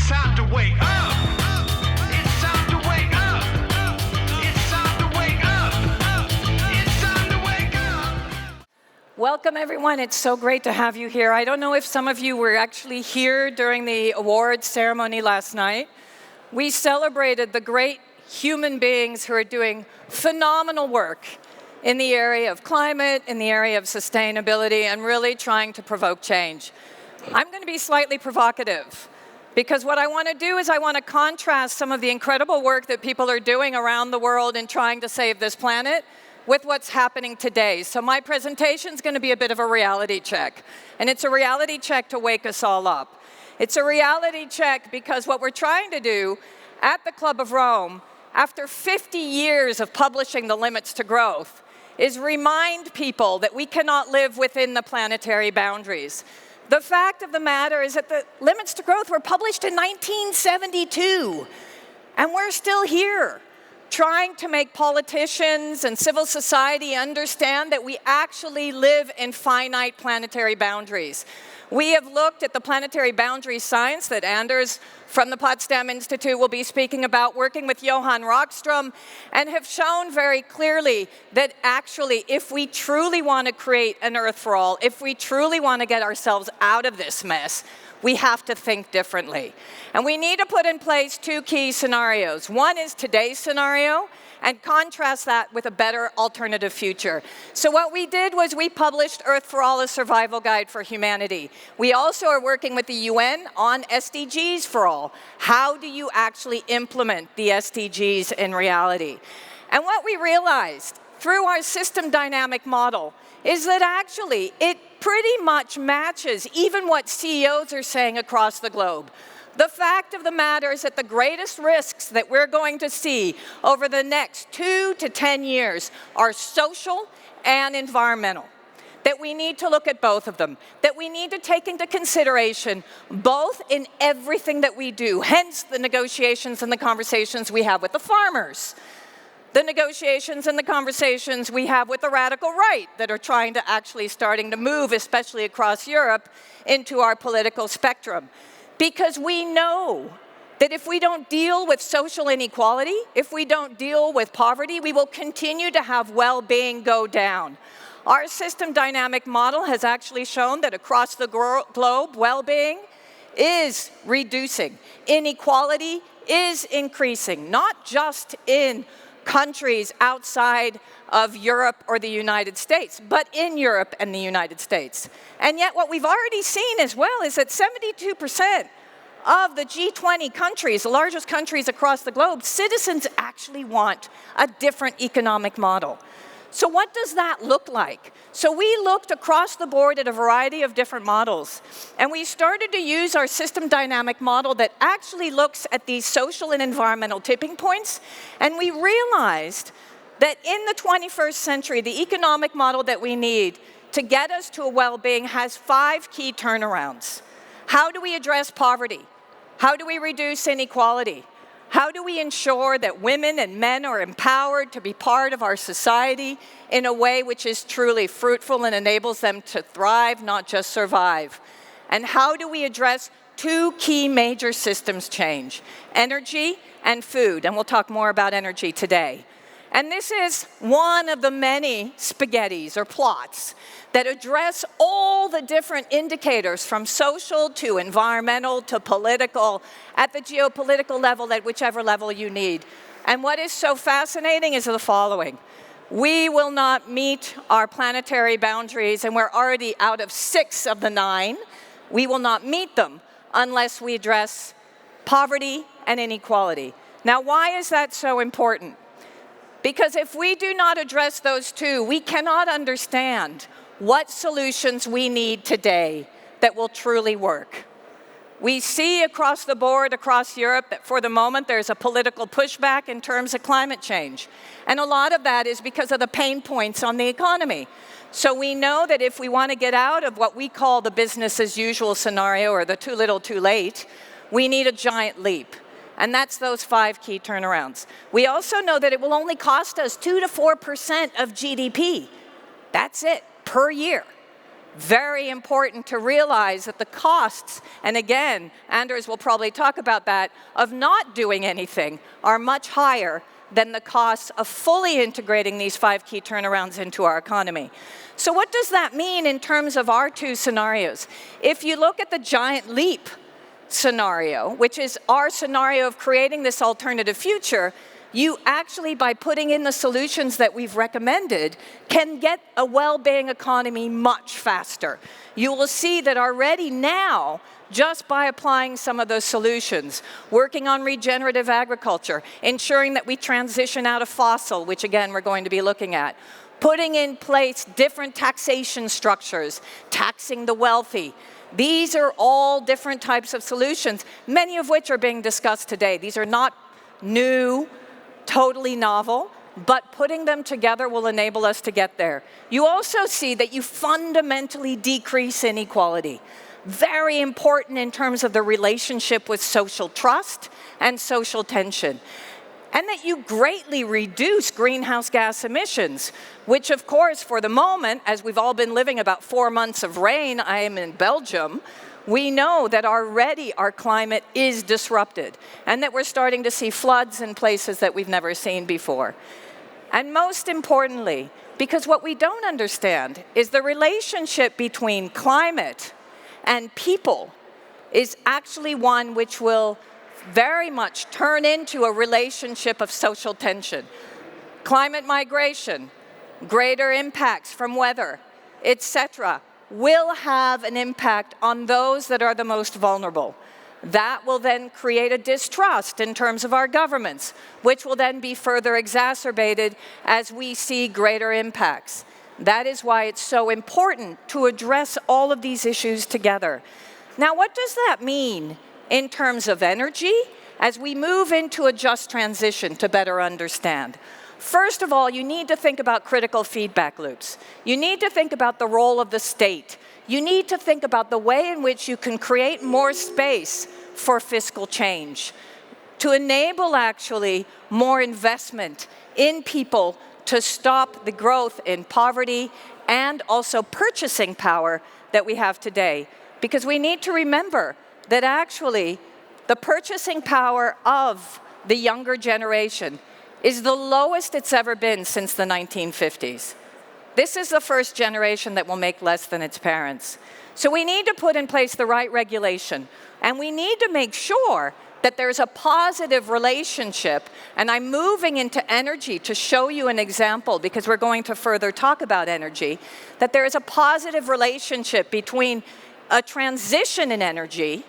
time to wake up. It's time to wake up. It's time to wake up. It's time to wake up. Welcome, everyone. It's so great to have you here. I don't know if some of you were actually here during the awards ceremony last night. We celebrated the great human beings who are doing phenomenal work in the area of climate, in the area of sustainability, and really trying to provoke change. I'm going to be slightly provocative, because what I want to do is I want to contrast some of the incredible work that people are doing around the world in trying to save this planet with what's happening today. So my presentation is going to be a bit of a reality check, and it's a reality check to wake us all up. It's a reality check because what we're trying to do at the Club of Rome, after 50 years of publishing the limits to growth, is remind people that we cannot live within the planetary boundaries. The fact of the matter is that the limits to growth were published in 1972, and we're still here, trying to make politicians and civil society understand that we actually live in finite planetary boundaries. We have looked at the planetary boundary science that Anders from the Potsdam Institute will be speaking about, working with Johan Rockström, and have shown very clearly that actually, if we truly want to create an Earth for all, if we truly want to get ourselves out of this mess, we have to think differently. And we need to put in place two key scenarios. One is today's scenario, and contrast that with a better alternative future. So what we did was we published Earth for All, a survival guide for humanity. We also are working with the UN on SDGs for all. How do you actually implement the SDGs in reality? And what we realized through our system dynamic model is that actually it pretty much matches even what CEOs are saying across the globe. The fact of the matter is that the greatest risks that we're going to see over the next 2 to 10 years are social and environmental. That we need to look at both of them. That we need to take into consideration both in everything that we do. Hence the negotiations and the conversations we have with the farmers. The negotiations and the conversations we have with the radical right that are trying to actually starting to move, especially across Europe, into our political spectrum. Because we know that if we don't deal with social inequality, if we don't deal with poverty, we will continue to have well-being go down. Our system dynamic model has actually shown that across the globe, well-being is reducing. Inequality is increasing, not just in countries outside of Europe or the United States, but in Europe and the United States. And yet what we've already seen as well is that 72% of the G20 countries, the largest countries across the globe, citizens actually want a different economic model. So what does that look like? So we looked across the board at a variety of different models, and we started to use our system dynamic model that actually looks at these social and environmental tipping points, and we realized that in the 21st century, the economic model that we need to get us to a well-being has 5 key turnarounds. How do we address poverty? How do we reduce inequality? How do we ensure that women and men are empowered to be part of our society in a way which is truly fruitful and enables them to thrive, not just survive? And how do we address 2 key major systems change, energy and food? And we'll talk more about energy today. And this is one of the many spaghettis or plots that address all the different indicators from social to environmental to political at the geopolitical level, at whichever level you need. And what is so fascinating is the following. We will not meet our planetary boundaries, and we're already out of 6 of the 9. We will not meet them unless we address poverty and inequality. Now, why is that so important? Because if we do not address those 2, we cannot understand what solutions we need today that will truly work. We see across the board, across Europe, that for the moment there's a political pushback in terms of climate change. And a lot of that is because of the pain points on the economy. So we know that if we want to get out of what we call the business as usual scenario, or the too little too late, we need a giant leap. And that's those 5 key turnarounds. We also know that it will only cost us 2 to 4% of GDP. That's it, per year. very important to realize that the costs, and again, Anders will probably talk about that, of not doing anything are much higher than the costs of fully integrating these 5 key turnarounds into our economy. So what does that mean in terms of our 2 scenarios? If you look at the giant leap scenario, which is our scenario of creating this alternative future, you actually, by putting in the solutions that we've recommended, can get a well-being economy much faster. You will see that already now, just by applying some of those solutions, working on regenerative agriculture, ensuring that we transition out of fossil, which again we're going to be looking at, putting in place different taxation structures, taxing the wealthy. These are all different types of solutions, many of which are being discussed today. These are not new, totally novel, but putting them together will enable us to get there. You also see that you fundamentally decrease inequality. Very important in terms of the relationship with social trust and social tension. And that you greatly reduce greenhouse gas emissions, which of course for the moment, as we've all been living about 4 months of rain, I am in Belgium, we know that already our climate is disrupted and that we're starting to see floods in places that we've never seen before. And most importantly, because what we don't understand is the relationship between climate and people is actually one which will very much turn into a relationship of social tension. Climate migration, greater impacts from weather, etc., will have an impact on those that are the most vulnerable. That will then create a distrust in terms of our governments, which will then be further exacerbated as we see greater impacts. That is why it's so important to address all of these issues together. Now, what does that mean in terms of energy as we move into a just transition to better understand? First of all, you need to think about critical feedback loops. You need to think about the role of the state. You need to think about the way in which you can create more space for fiscal change to enable actually more investment in people to stop the growth in poverty and also purchasing power that we have today. Because we need to remember that actually the purchasing power of the younger generation is the lowest it's ever been since the 1950s. This is the first generation that will make less than its parents. So we need to put in place the right regulation, and we need to make sure that there's a positive relationship, and I'm moving into energy to show you an example because we're going to further talk about energy, that there is a positive relationship between a transition in energy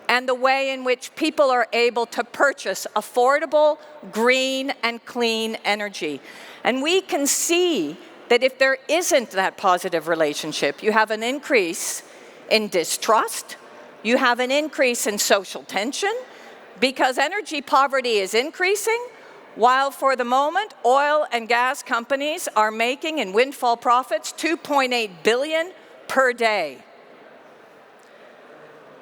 and the way in which people are able to purchase affordable, green, and clean energy. And we can see that if there isn't that positive relationship, you have an increase in distrust, you have an increase in social tension, because energy poverty is increasing, while for the moment, oil and gas companies are making in windfall profits $2.8 billion per day.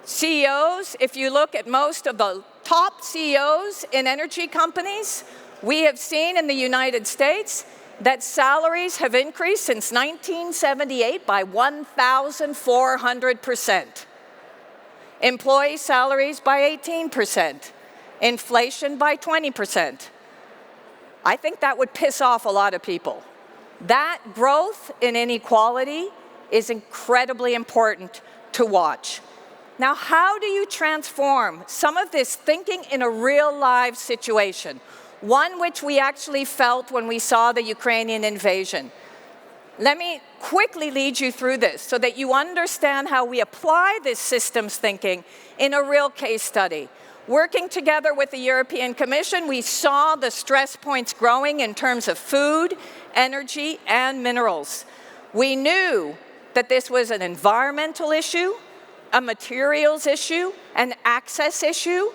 CEOs, if you look at most of the top CEOs in energy companies, we have seen in the United States that salaries have increased since 1978 by 1,400%. Employee salaries by 18%. Inflation by 20%. I think that would piss off a lot of people. That growth in inequality is incredibly important to watch. Now, how do you transform some of this thinking in a real live situation? One which we actually felt when we saw the Ukrainian invasion. Let me quickly lead you through this so that you understand how we apply this systems thinking in a real case study. Working together with the European Commission, we saw the stress points growing in terms of food, energy, and minerals. We knew that this was an environmental issue, a materials issue, an access issue,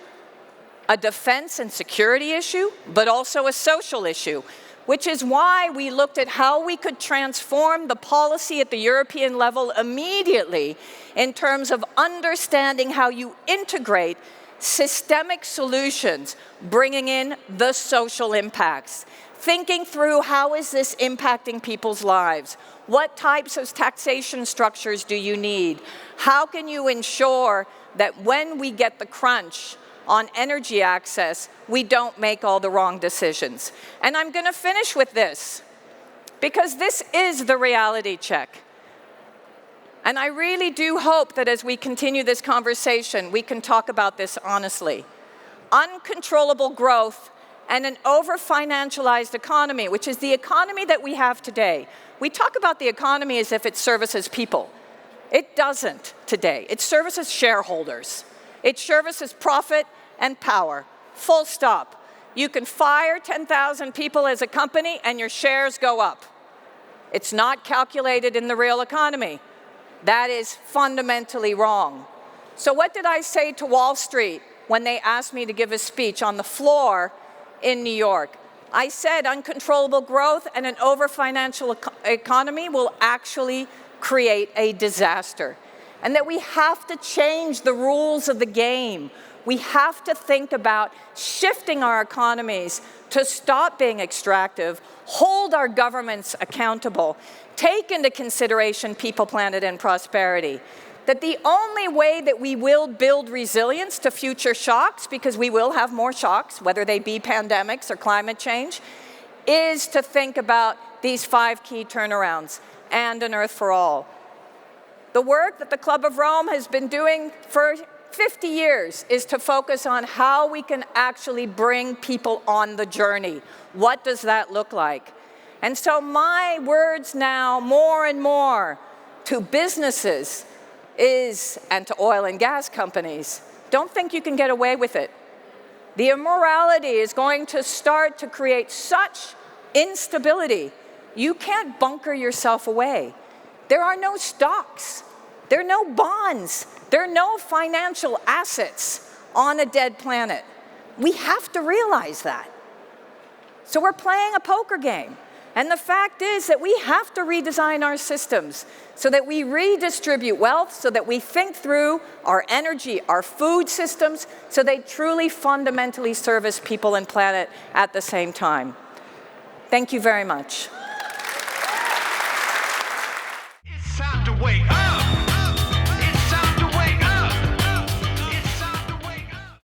a defense and security issue, but also a social issue, which is why we looked at how we could transform the policy at the European level immediately in terms of understanding how you integrate systemic solutions, bringing in the social impacts, thinking through how is this impacting people's lives? What types of taxation structures do you need? How can you ensure that when we get the crunch on energy access, we don't make all the wrong decisions? And I'm going to finish with this, because this is the reality check. And I really do hope that as we continue this conversation, we can talk about this honestly. Uncontrollable growth and an over-financialized economy, which is the economy that we have today. We talk about the economy as if it services people. It doesn't today. It services shareholders. It services profit and power. Full stop. You can fire 10,000 people as a company and your shares go up. It's not calculated in the real economy. That is fundamentally wrong. So what did I say to Wall Street when they asked me to give a speech on the floor in New York? I said uncontrollable growth and an over-financial economy will actually create a disaster, and that we have to change the rules of the game. We have to think about shifting our economies to stop being extractive, hold our governments accountable, take into consideration people, planet, and prosperity. That the only way that we will build resilience to future shocks, because we will have more shocks, whether they be pandemics or climate change, is to think about these 5 key turnarounds and an Earth for all. The work that the Club of Rome has been doing for 50 years is to focus on how we can actually bring people on the journey. What does that look like? And so my words now, more and more, to businesses and to oil and gas companies, don't think you can get away with it. The immorality is going to start to create such instability. You can't bunker yourself away. There are no stocks. There are no bonds. There are no financial assets on a dead planet. We have to realize that. So we're playing a poker game. And the fact is that we have to redesign our systems so that we redistribute wealth, so that we think through our energy, our food systems, so they truly fundamentally service people and planet at the same time. Thank you very much. It's time to wake up.